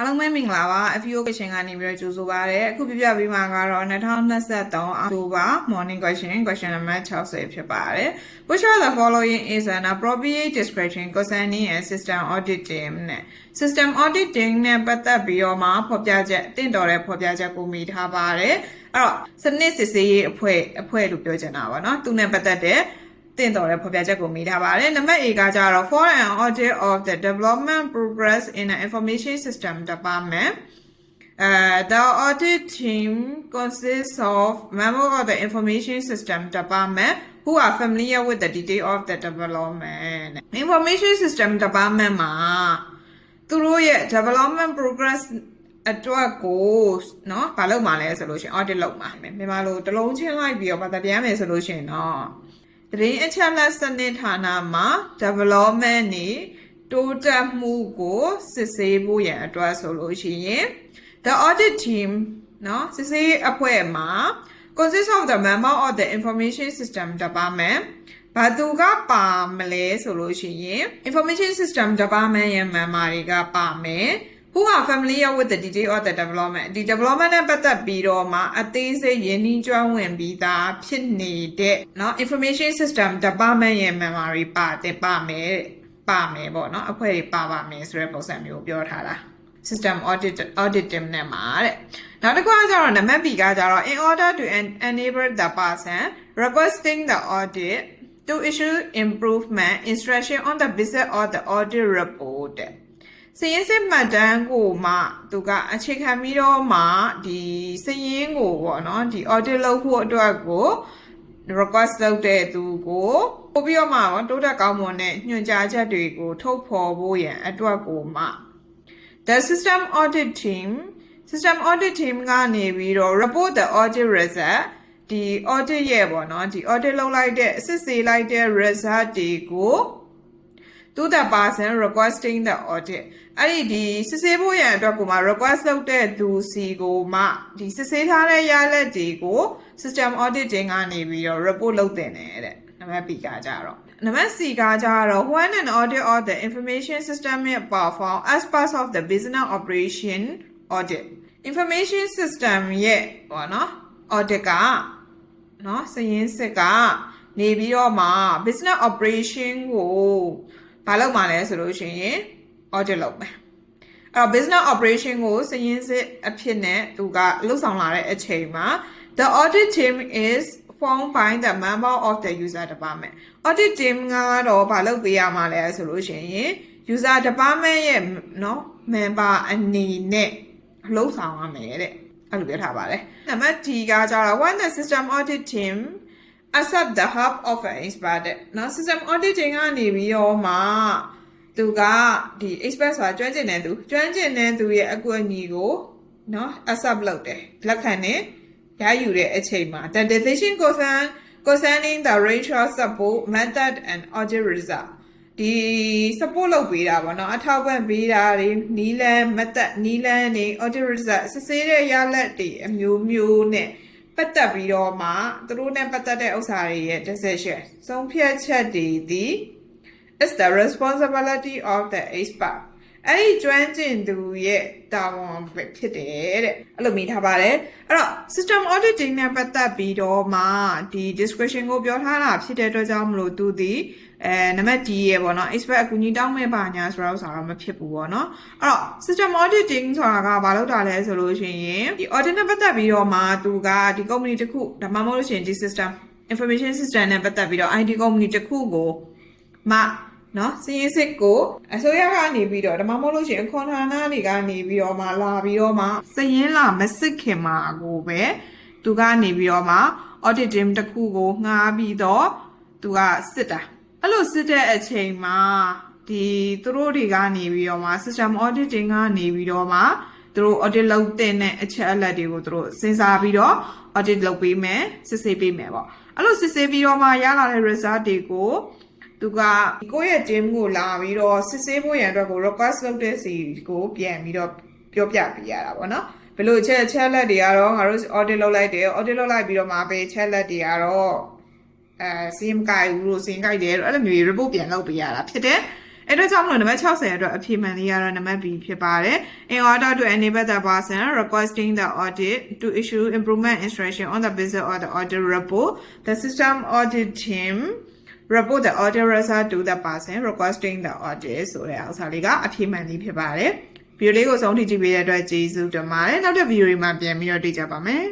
အားလုံးပဲမင်္ဂလာပါ FEO question ကနေပြီးတော့ကြိုဆိုပါရစေအခုပြပြပေးမှာကတော့2023အောက်တိုဘာ morning question number 60ဖြစ်ပါတယ် Which of the following is an appropriate description concerning a system auditing နဲ့ system auditing နဲ့ပတ်သက်ပြီးတော့မှဖော်ပြချက်တင့်တော်တဲ့ဖော်ပြချက်ကိုမိထားပါတယ်အဲ့တော့စနစ်စစ်ဆေးရေးအဖွဲ့လို့ပြောချင်တာပါเนาะသူနဲ့ပတ်သက်တဲ့တင်တော်တဲ့ဖော်ပြချက်ကိုမိထားပါတယ်နံပါတ် A ကကြတော့ for an audit of the development progress in an information system department the audit team consists of members of the information system department who are familiar with the detail of the development information system department မှာသူတို့ရဲ့ development progress အတွက်ကိုเนาะဘာလုပ်မှာလဲဆိုလို့ရှိရင် audit လုပ်မှာမြန်မာလိုတစ်လုံးချင်းလိုက်ပြီးတော့ဘာသာပြန်မယ်ဆိုလို့ရှိရင်တော့တရင်အချက်လက်စနစ်ဌာနမှာ development နေတိုးတက်မှုကိုစစ်ဆေးဖို့ရန်အတွက်ဆိုလို့ရှိရင် the audit team เนาะစစ်ဆေးအဖွဲ့မှာ consists of the member of the information system department ဘာသူကပါမလဲဆိုလို့ရှိရင် information system department ရဲ့ member တွေကပါမယ် who are familiar with the detail of the development ဒီ development နဲ့ပတ်သက်ပြီးတော့မှအသေးစိတ်ရင်းနှီးကျွမ်းဝင်ပြီးသားဖြစ်နေတဲ့เนาะ information system department ရဲ့ memory ပါမယ်ပေါ့เนาะအဖွဲ့တွေပါမယ်ဆိုတဲ့ပုံစံမျိုးပြောထားတာ system audit team နဲ့မှာတဲ့နောက်တစ်ခုကကျတော့နံပါတ် B ကကျတော့ in order to enable the person requesting the audit to issue improvement instruction on the basis of the audit reportစည်ရင်းစစ်မှတ်တမ်းကိုမှသူကအခြေခံပြီးတော့မှဒီစည်ရင်းကိုပေါ့နော်ဒီ audit လုပ်ဖို့အတွက်ကို request လုပ်တဲ့သူကိုပို့ပြီးတော့မှတိုးတက်ကောင်းမွန်တဲ့ညွှန်ကြားချက်တွေကိုထုတ်ဖော်ဖို့ရန်အတွက်ကိုမှ the system audit team ကနေပြီးတော့ report the audit result ဒီ audit ရဲ့ပေါ့နော်ဒီ audit လုပ်လိုက်တဲ့စစ်ဆေးလိုက်တဲ့ result တွေကို to the person requesting the audit အဲ့ဒီစစ်ဆေးဖို့ရန်အတွက်ကိုမှ request လုပ်တဲ့သူစီကိုမှဒီစစ်ဆေးထားတဲ့ရလဒ်တွေကို system auditing ကနေပြီးတော့ report လုပ်တင်တယ်တဲ့နံပါတ် B ကကြတော့နံပါတ် C ကကြတော့ when an audit of the information system is performed as part of the business operation audit information system ရဲ့ပေါ့နော် audit ကနော်စရင်းစစ်ကနေပြီးတော့မှ business operation ကိုဘာလုပ်မှာလဲဆိုလို့ရှိရင် audit လုပ်မယ်အဲ့တော့ business operation ကိုစရင်းစစ်အဖြစ်နဲ့သူကလှုပ်ဆောင်လာတဲ့အချိန်မှာ the audit team is formed by the member of the user department audit team ကတော့ဘာလုပ်ပေးရမှာလဲဆိုလို့ရှိရင် user department ရဲ့เนาะ member အနေနဲ့လှုပ်ဆောင်ရမယ်တဲ့အဲ့လိုပြောထားပါတယ်နံပါတ် D ကကြတော့ when the system audit team accept the help of an expert နော် system auditing ကနေပြီးတော့မှသူကဒီ expert ဆိုတာကျွမ်းကျင်တဲ့သူရဲ့အကူအညီကိုနော် accept လုပ်တယ်လက်ခံနဲ့ရယူတဲ့အချိန်မှာ the decision concerning the range of support method and audit result ဒီ support လုပ်ပေးတာပေါ့နော်အထောက်ပံ့ပေးတာတွေနီးလန်း method နီးလန်းတွေ audit result စစ်ဆေးတဲ့ရလဒ်တွေအမျိုးနဲ့ပတ်သက်ပြီးတော့မှသူတို့နဲ့ပတ်သက်တဲ့ဥစ္စာတွေရဲ့ decision ဆုံးဖြတ်ချက်တွေဒီ is the responsibility of the expert အဲ့ဒီကျွမ်းကျင်သူရဲ့တာဝန်ပဲဖြစ်တယ်တဲ့အဲ့လိုမိထားပါတယ်အဲ့တော့ system auditing နဲ့ပတ်သက်ပြီးတော့မှဒီ description ကိုပြောထားတာဖြစ်တဲ့အတွက်ကြောင့်မလို့သူဒီနံပါတ် D ရေပေါ့နော် expert အကူအညီတောင်းမဲ့ပါညာဆိုတော့မဖြစ်ဘူးပေါ့နော်အဲ့တော့ system auditing ဆိုတာကဘာလို့တာလဲဆိုလို့ရှိရင်ဒီ audit နဲ့ပတ်သက်ပြီးတော့မှသူကဒီ company တစ်ခုဒါမှမဟုတ်လို့ရှိရင်ဒီ system information system နဲ့ပတ်သက်ပြီးတော့ IT company တစ်ခုကိုမှနော်စည်ရင်းစစ်ကိုအစိုးရကနေပြီးတော့ဒါမှမဟုတ်လို့ရှိရင်ခွန်ဌာနတွေကနေပြီးတော့မှလာပြီးတော့မှစည်ရင်းလာမစစ်ခင်မှာကိုပဲသူကနေပြီးတော့မှ audit team တစ်ခုကိုငှားပြီးတော့သူကစစ်တာအဲ့လိုစစ်တဲ့အချိန်မှာဒီသူတို့တွေကနေပြီးတော့မှ system auditing ကနေပြီးတော့မှသူတို့ audit လုပ်တဲ့အချက်အလက်တွေကိုသူတို့စဉ်းစားပြီးတော့ audit လုပ်ပေးမယ်စစ်ဆေးပေးမယ်ပေါ့အဲ့လိုစစ်ဆေးပြီးတော့မှရလာတဲ့ result တွေကိုသူကကိုယ့်ရဲ့ team ကိုလာပြီးတော့စစ်ဆေးဖို့ရန်အတွက်ကို request လုပ်တဲ့စီကိုပြန်ပြီးတော့ပြောပြပေးရတာပေါ့နော်ဘယ်လိုချက်လက်တွေကတော့ငါတို့ audit လုပ်လိုက်တယ် audit လုပ်လိုက်ပြီးတော့မှပဲချက်လက်တွေကတော့စီမကိုက်ဘူးလို့စင်ကိုက်တယ်အဲ့လိုမျိုး report ပြန်လုပ်ပေးရတာဖြစ်တယ် အဲ့တော့ကြောင့်မလို့နံပါတ်60အတွက်အဖြေမှန်လေးကတော့နံပါတ် B ဖြစ်ပါတယ် In order to enable the person requesting the audit to issue improvement instruction on the basis of the audit report the system audit team report the audit result to the person requesting the audit ဆိုတဲ့ဥစ္စာလေးကအဖြေမှန်လေးဖြစ်ပါတယ်ဗီဒီယိုလေးကိုဆုံးထိကြည့်ပေးတဲ့အတွက်ကျေးဇူးတင်ပါတယ်နောက်တဲ့ဗီဒီယိုတွေမှာပြန်ပြီးတော့တွေ့ကြပါမယ်